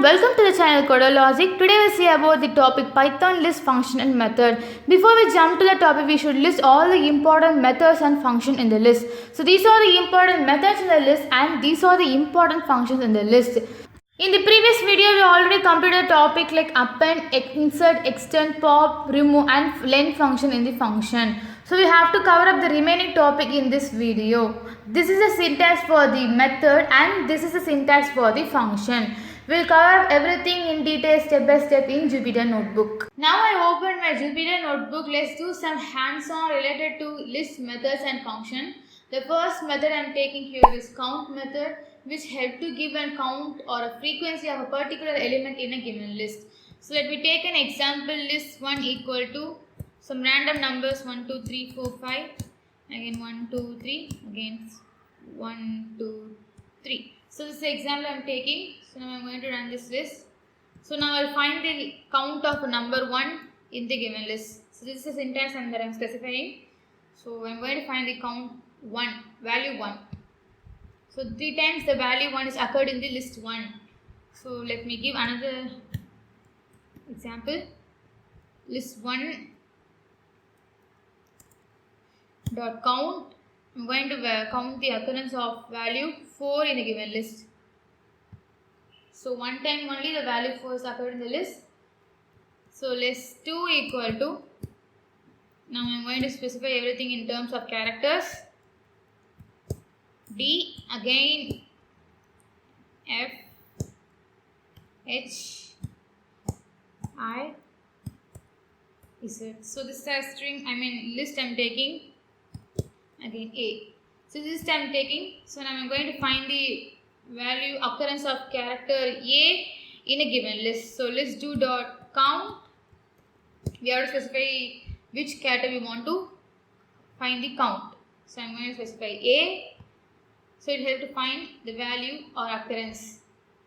welcome to the channel Codologic. Today we'll see about the topic Python list function and method. Before we jump to the topic, we should list all the important methods and functions in the list. So these are the important methods in the list and these are the important functions in the list. In the previous video, we already completed a topic like append, insert, extend, pop, remove and length function in the function. So we have to cover up the remaining topic in this video. This is the syntax for the method and this is the syntax for the function. We'll cover everything in detail step by step in Jupyter Notebook. Now I opened my Jupyter Notebook. Let's do some hands-on related to list methods and function. The first method I am taking here is count method, which help to give a count or a frequency of a particular element in a given list. So let me take an example list 1 equal to some random numbers 1, 2, 3, 4, 5, again 1, 2, 3, again 1, 2, 3. So this is the example I am taking. So now I am going to run this list. So now I will find the count of number 1 in the given list. So this is the syntax that I am specifying. So I am going to find the count 1, value 1. So 3 times the value 1 is occurred in the list 1. So let me give another example. List 1 dot count. I am going to count the occurrence of value 4 in a given list. So one time only the value 4 is occurred in the list. So list 2 equal to, now I am going to specify everything in terms of characters. D, again F, H, I, Z. So this is a string, list I am taking, again A. So this I am taking, so now I am going to find the value occurrence of character A in a given list. So list 2 dot count, we have to specify which character we want to find the count. So I am going to specify A. So it helps to find the value or occurrence.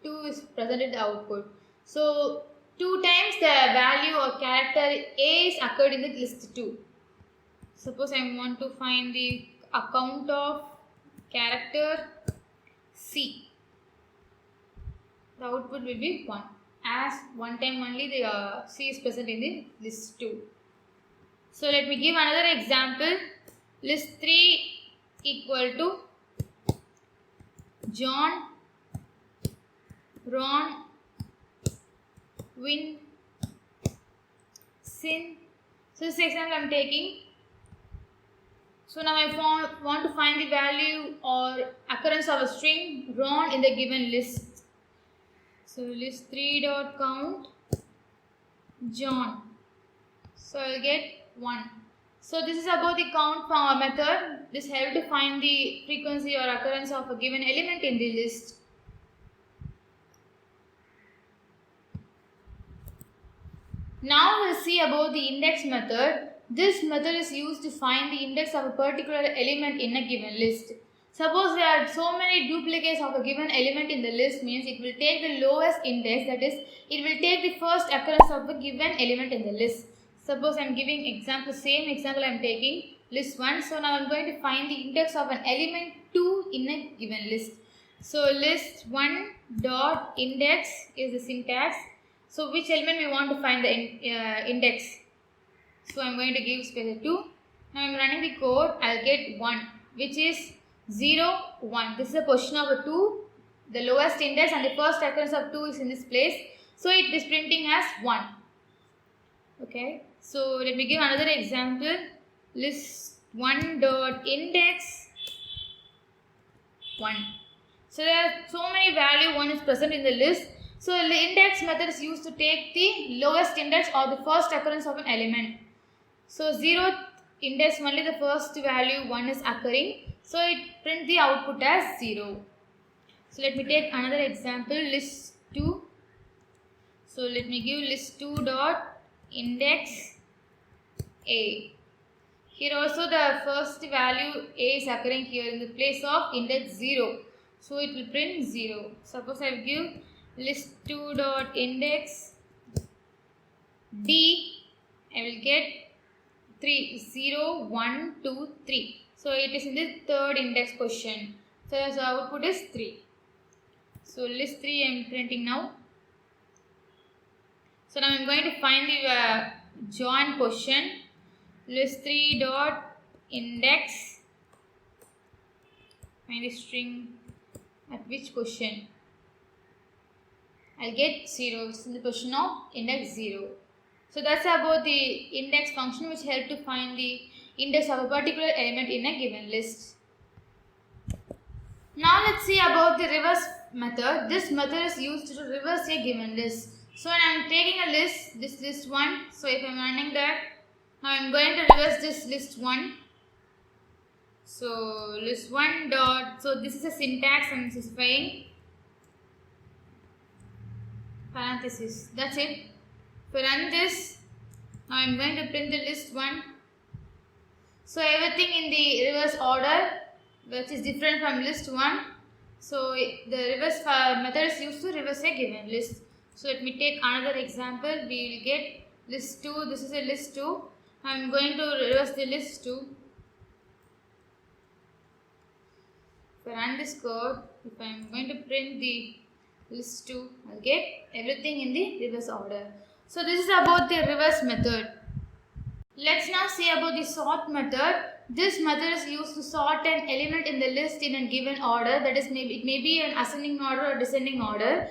2 is present in the output. So 2 times the value or character A is occurred in the list 2. Suppose I want to find the count of character C. The output will be 1, as one time only the C is present in the list 2. So let me give another example. List 3 equal to John, Ron, Win, Sin. So this example I am taking. So now I want to find the value or occurrence of a string Ron in the given list. So list 3 dot count John. So I will get 1. So this is about the count method. This helps to find the frequency or occurrence of a given element in the list. Now we'll see about the index method. This method is used to find the index of a particular element in a given list. Suppose there are so many duplicates of a given element in the list, means it will take the lowest index, that is, it will take the first occurrence of a given element in the list. Suppose I am giving example, same example I am taking, list 1. So now I am going to find the index of an element 2 in a given list. So list 1 dot index is the syntax. So which element we want to find the index? So I am going to give space 2. Now I am running the code. I will get 1, which is 0, 1. This is a position of a 2, the lowest index, and the first occurrence of 2 is in this place. So it is printing as 1. Okay. So let me give another example. List 1 dot index 1. So there are so many value 1 is present in the list. So the index method is used to take the lowest index or the first occurrence of an element. So 0th index only the first value 1 is occurring. So it prints the output as 0. So let me take another example, list 2. So let me give list 2 dot index A. Here also the first value A is occurring here in the place of index 0. So it will print 0. Suppose I give list 2 dot index D, I will get 3, 0, 1, 2, 3. So it is in the third index position. So the output is 3. So list 3 I am printing now. So now I'm going to find the join position. List 3 dot index. Find the string at which position. I'll get 0. It's in the position of index 0. So that's about the index function, which help to find the index of a particular element in a given list. Now let's see about the reverse method. This method is used to reverse a given list. So when I'm taking a list, this list 1. So if I'm running that, now I'm going to reverse this list 1. So list 1 dot, so this is a syntax I'm specifying. Parenthesis. That's it. If I run this, now I'm going to print the list 1. So everything in the reverse order, which is different from list 1. So the reverse method is used to reverse a given list. So let me take another example. We will get list 2. This is a list 2. I'm going to reverse the list 2. If I run this code, if I'm going to print the list 2, I'll get everything in the reverse order. So this is about the reverse method. Let's now see about the sort method. This method is used to sort an element in the list in a given order. That is, it may be an ascending order or descending order.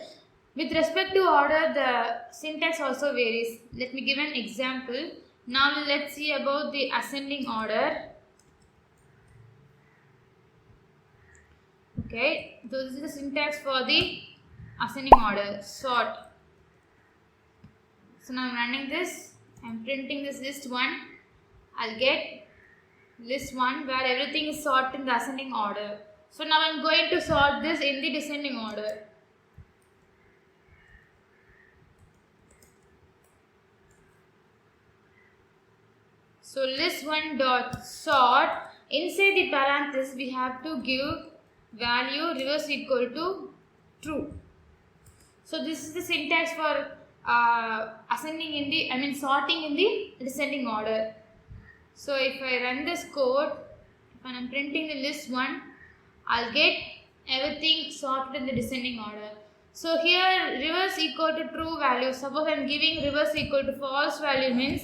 With respect to order, the syntax also varies. Let me give an example. Now let's see about the ascending order. Okay, so this is the syntax for the ascending order, sort. So now I'm running this, I'm printing this list 1. I'll get list 1 where everything is sorted in the ascending order. So now I'm going to sort this in the descending order. So list 1 dot sort, inside the parenthesis we have to give value reverse equal to true. So this is the syntax for sorting in the descending order. So if I run this code, when I'm printing the list 1, I'll get everything sorted in the descending order. So here reverse equal to true value. Suppose I'm giving reverse equal to false value, means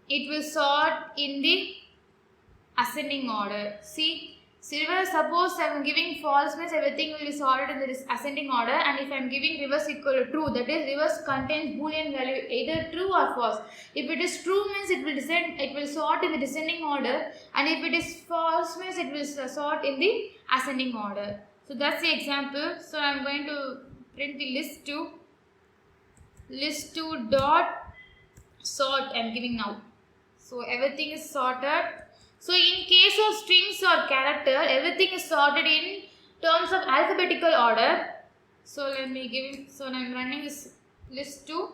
it will sort in the ascending order. See, reverse, suppose I am giving false, means everything will be sorted in the ascending order, and if I am giving reverse equal to true, that is reverse contains boolean value either true or false. If it is true, means it will sort in the descending order, and if it is false, means it will sort in the ascending order. So that's the example. So I am going to print the list 2. List 2 dot sort I am giving now. So everything is sorted. So in case of strings or character, everything is sorted in terms of alphabetical order. So let me give, so I am running this list 2.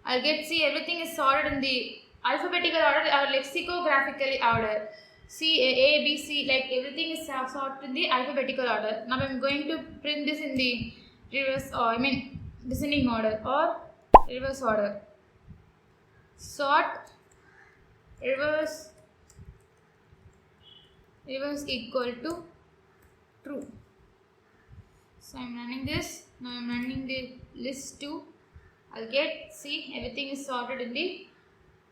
I'll get, see, everything is sorted in the alphabetical order or lexicographically order. C, A, B, C, like everything is sorted in the alphabetical order. Now I am going to print this in the reverse, descending order or reverse order. Sort reverse equal to true. So I am running this. Now I am running the list 2. I'll get, see, everything is sorted in the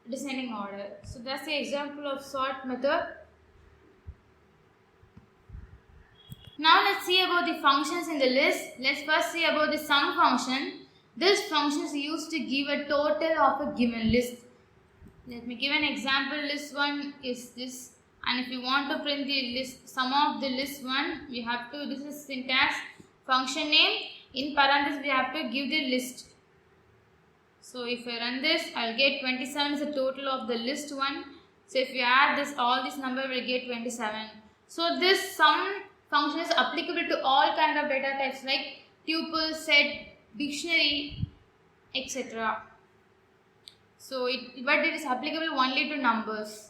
descending order. So that's the example of sort method. Now let's see about the functions in the list. Let's first see about the sum function. This function is used to give a total of a given list. Let me give an example. List 1 is this, and if you want to print the list sum of the list 1, we have to, this is syntax, function name, in parentheses we have to give the list. So if I run this, I'll get 27 is the total of the list 1. So if you add this, all this number will get 27. So this sum function is applicable to all kind of data types like tuple, set, dictionary, etc. So but it is applicable only to numbers.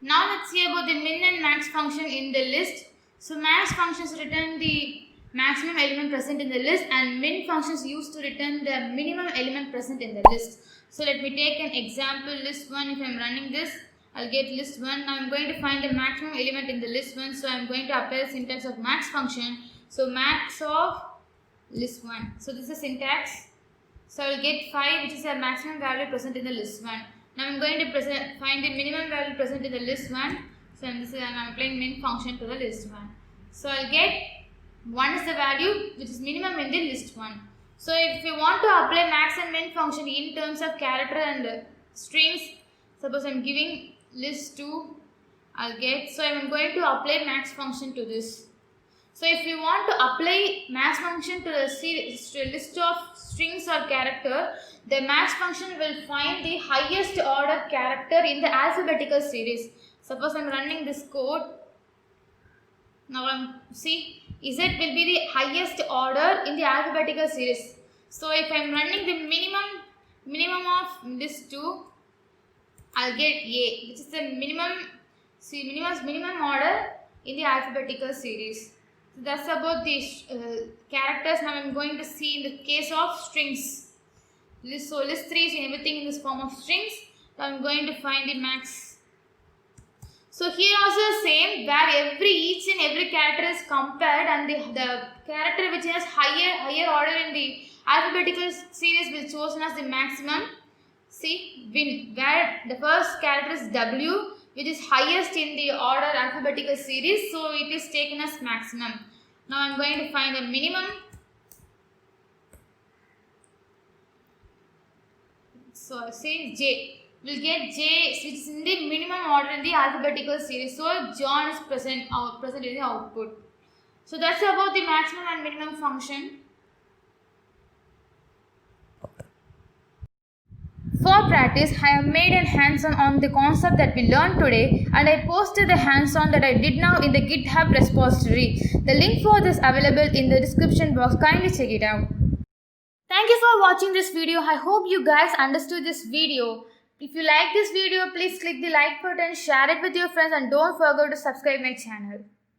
Now let's see about the min and max function in the list. So max functions return the maximum element present in the list, and min functions used to return the minimum element present in the list. So let me take an example, list 1. If I am running this, I'll get list 1. Now I'm going to find the maximum element in the list 1. So I'm going to apply the syntax of max function. So max of list 1. So this is syntax. So I'll get 5, which is the maximum value present in the list 1. Now I'm going to find the minimum value present in the list 1. So I'm applying min function to the list 1. So I'll get 1 is the value which is minimum in the list 1. So if you want to apply max and min function in terms of character and strings, suppose I'm giving list 2, I'll get, so I'm going to apply max function to this. So if you want to apply max function to the list of strings or character, the max function will find the highest order character in the alphabetical series. Suppose I'm running this code. Now see, Z will be the highest order in the alphabetical series. So if I'm running the minimum of list 2, I'll get A, which is the minimum order in the alphabetical series. So that's about the characters. Now I'm going to see in the case of strings. So list 3 is everything in this form of strings. So I'm going to find the max. So here also same, where each and every character is compared, and the character which has higher order in the alphabetical series will chosen as the maximum. See, win, where the first character is W, which is highest in the order alphabetical series, so it is taken as maximum. Now I am going to find the minimum. So say J. We'll get J, which is in the minimum order in the alphabetical series. So John is present in the output. So that's about the maximum and minimum function. For practice, I have made a hands-on on the concept that we learned today, and I posted the hands-on that I did now in the GitHub repository. The link for this available in the description box. Kindly check it out. Thank you for watching this video. I hope you guys understood this video. If you like this video, please click the like button, share it with your friends, and don't forget to subscribe my channel.